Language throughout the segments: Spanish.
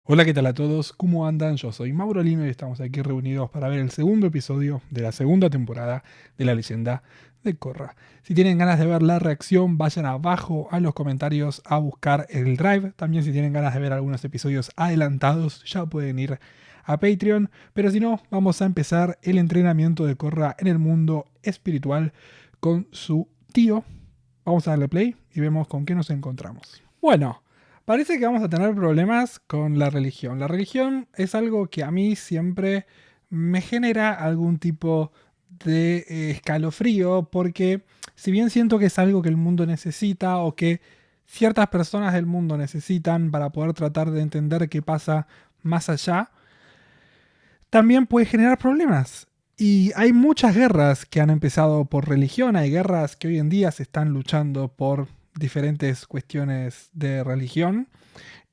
Hola, ¿qué tal a todos? ¿Cómo andan? Yo soy Mauro Lino y estamos aquí reunidos para ver el segundo episodio de la segunda temporada de La Leyenda de Korra. Si tienen ganas de ver la reacción, vayan abajo a los comentarios a buscar el Drive. También si tienen ganas de ver algunos episodios adelantados, ya pueden ir a Patreon. Pero si no, vamos a empezar el entrenamiento de Korra en el mundo espiritual con su tío. Vamos a darle play y vemos con qué nos encontramos. Bueno, parece que vamos a tener problemas con la religión. La religión es algo que a mí siempre me genera algún tipo de escalofrío porque si bien siento que es algo que el mundo necesita o que ciertas personas del mundo necesitan para poder tratar de entender qué pasa más allá, también puede generar problemas. Y hay muchas guerras que han empezado por religión, hay guerras que hoy en día se están luchando por diferentes cuestiones de religión.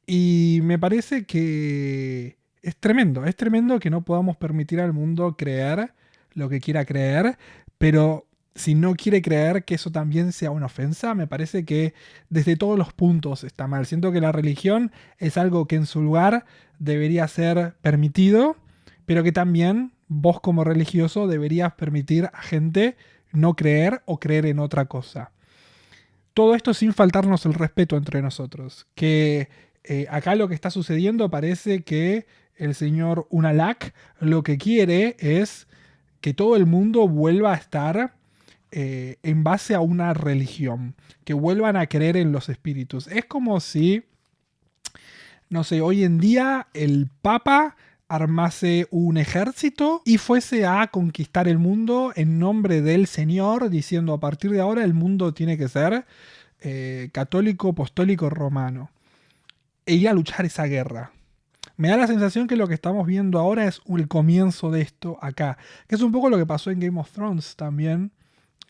Y me parece que es tremendo que no podamos permitir al mundo creer lo que quiera creer, pero si no quiere creer que eso también sea una ofensa, me parece que desde todos los puntos está mal. Siento que la religión es algo que en su lugar debería ser permitido, pero que también vos como religioso deberías permitir a gente no creer o creer en otra cosa. Todo esto sin faltarnos el respeto entre nosotros. Que acá lo que está sucediendo parece que el señor Unalak lo que quiere es que todo el mundo vuelva a estar en base a una religión, que vuelvan a creer en los espíritus. Es como si, no sé, hoy en día el Papa armase un ejército y fuese a conquistar el mundo en nombre del Señor, diciendo a partir de ahora el mundo tiene que ser católico, apostólico, romano. E ir a luchar esa guerra. Me da la sensación que lo que estamos viendo ahora es el comienzo de esto acá, que es un poco lo que pasó en Game of Thrones también,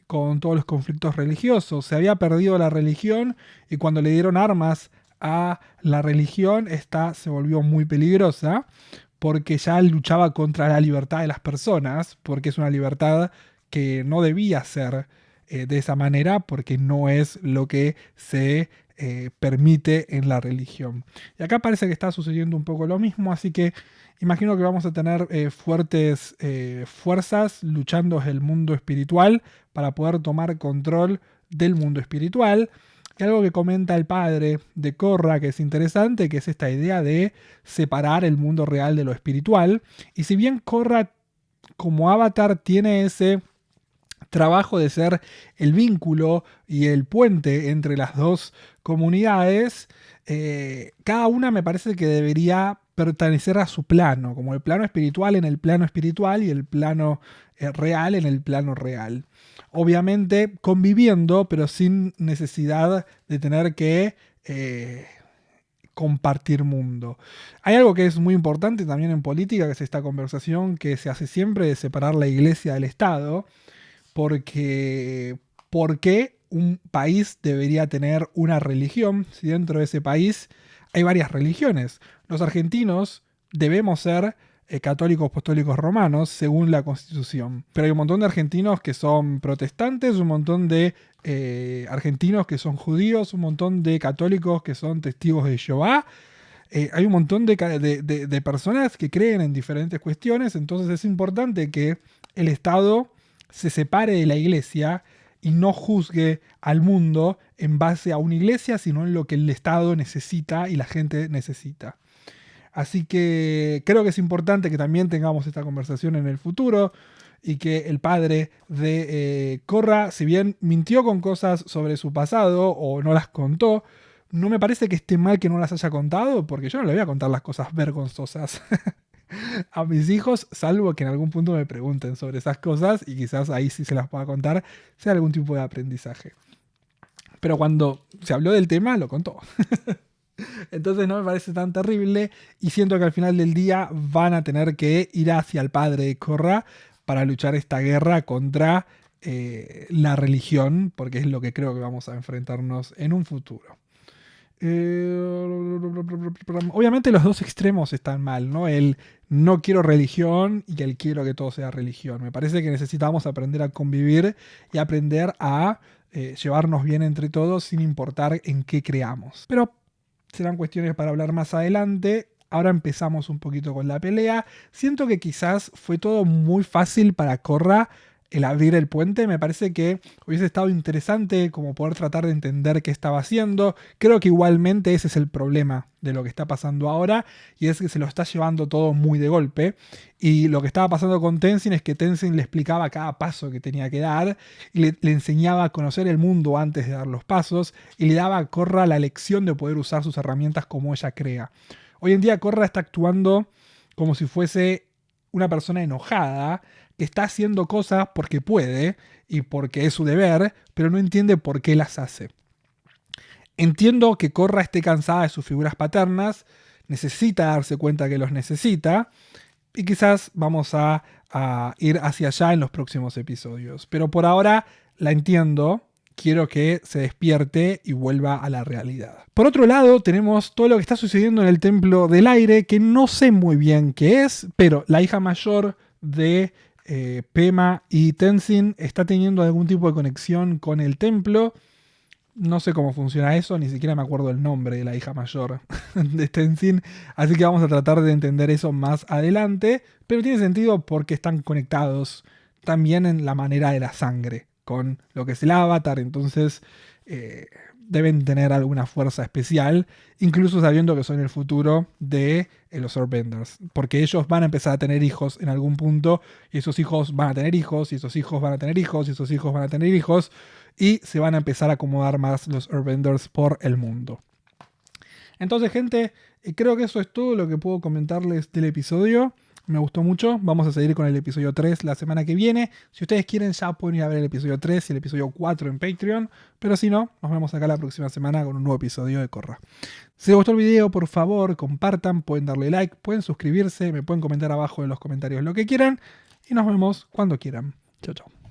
con todos los conflictos religiosos. Se había perdido la religión y cuando le dieron armas a la religión, esta se volvió muy peligrosa porque ya luchaba contra la libertad de las personas, porque es una libertad que no debía ser de esa manera, porque no es lo que se permite en la religión. Y acá parece que está sucediendo un poco lo mismo, así que imagino que vamos a tener fuertes fuerzas luchando en el mundo espiritual para poder tomar control del mundo espiritual. Y algo que comenta el padre de Korra que es interesante, que es esta idea de separar el mundo real de lo espiritual. Y si bien Korra como avatar tiene ese trabajo de ser el vínculo y el puente entre las dos comunidades, cada una me parece que debería pertenecer a su plano, como el plano espiritual en el plano espiritual y el plano real en el plano real. Obviamente conviviendo, pero sin necesidad de tener que compartir mundo. Hay algo que es muy importante también en política, que es esta conversación que se hace siempre de separar la iglesia del Estado, porque ¿por qué un país debería tener una religión si dentro de ese país hay varias religiones? Los argentinos debemos ser católicos apostólicos romanos según la constitución. Pero hay un montón de argentinos que son protestantes, un montón de argentinos que son judíos, un montón de católicos que son testigos de Jehová. Hay un montón de personas que creen en diferentes cuestiones, entonces es importante que el Estado se separe de la iglesia y no juzgue al mundo en base a una iglesia, sino en lo que el Estado necesita y la gente necesita. Así que creo que es importante que también tengamos esta conversación en el futuro y que el padre de Korra, si bien mintió con cosas sobre su pasado o no las contó, no me parece que esté mal que no las haya contado, porque yo no le voy a contar las cosas vergonzosas a mis hijos, salvo que en algún punto me pregunten sobre esas cosas y quizás ahí sí se las pueda contar, sea algún tipo de aprendizaje. Pero cuando se habló del tema, lo contó. Entonces no me parece tan terrible y siento que al final del día van a tener que ir hacia el padre de Korra para luchar esta guerra contra la religión, porque es lo que creo que vamos a enfrentarnos en un futuro. Obviamente los dos extremos están mal, ¿no? El no quiero religión y el quiero que todo sea religión. Me parece que necesitamos aprender a convivir y aprender a llevarnos bien entre todos sin importar en qué creamos. Pero serán cuestiones para hablar más adelante. Ahora empezamos un poquito con la pelea. Siento que quizás fue todo muy fácil para Korra el abrir el puente. Me parece que hubiese estado interesante como poder tratar de entender qué estaba haciendo. Creo que igualmente ese es el problema de lo que está pasando ahora, y es que se lo está llevando todo muy de golpe. Y lo que estaba pasando con Tenzin es que Tenzin le explicaba cada paso que tenía que dar y le enseñaba a conocer el mundo antes de dar los pasos, y le daba a Korra la lección de poder usar sus herramientas como ella crea. Hoy en día Korra está actuando como si fuese una persona enojada que está haciendo cosas porque puede y porque es su deber, pero no entiende por qué las hace. Entiendo que Korra esté cansada de sus figuras paternas, necesita darse cuenta que los necesita, y quizás vamos a ir hacia allá en los próximos episodios. Pero por ahora la entiendo. Quiero que se despierte y vuelva a la realidad. Por otro lado, tenemos todo lo que está sucediendo en el Templo del Aire, que no sé muy bien qué es, pero la hija mayor de Pema y Tenzin está teniendo algún tipo de conexión con el templo. No sé cómo funciona eso, ni siquiera me acuerdo el nombre de la hija mayor de Tenzin, así que vamos a tratar de entender eso más adelante, pero tiene sentido porque están conectados también en la manera de la sangre con lo que es el avatar, entonces deben tener alguna fuerza especial, incluso sabiendo que son el futuro de los Earthbenders, porque ellos van a empezar a tener hijos en algún punto, y esos hijos van a tener hijos, y esos hijos van a tener hijos, y esos hijos van a tener hijos, y se van a empezar a acomodar más los Earthbenders por el mundo. Entonces, gente, creo que eso es todo lo que puedo comentarles del episodio. Me gustó mucho. Vamos a seguir con el episodio 3 la semana que viene. Si ustedes quieren, ya pueden ir a ver el episodio 3 y el episodio 4 en Patreon. Pero si no, nos vemos acá la próxima semana con un nuevo episodio de Korra. Si les gustó el video, por favor, compartan, pueden darle like, pueden suscribirse, me pueden comentar abajo en los comentarios lo que quieran. Y nos vemos cuando quieran. Chao, chao.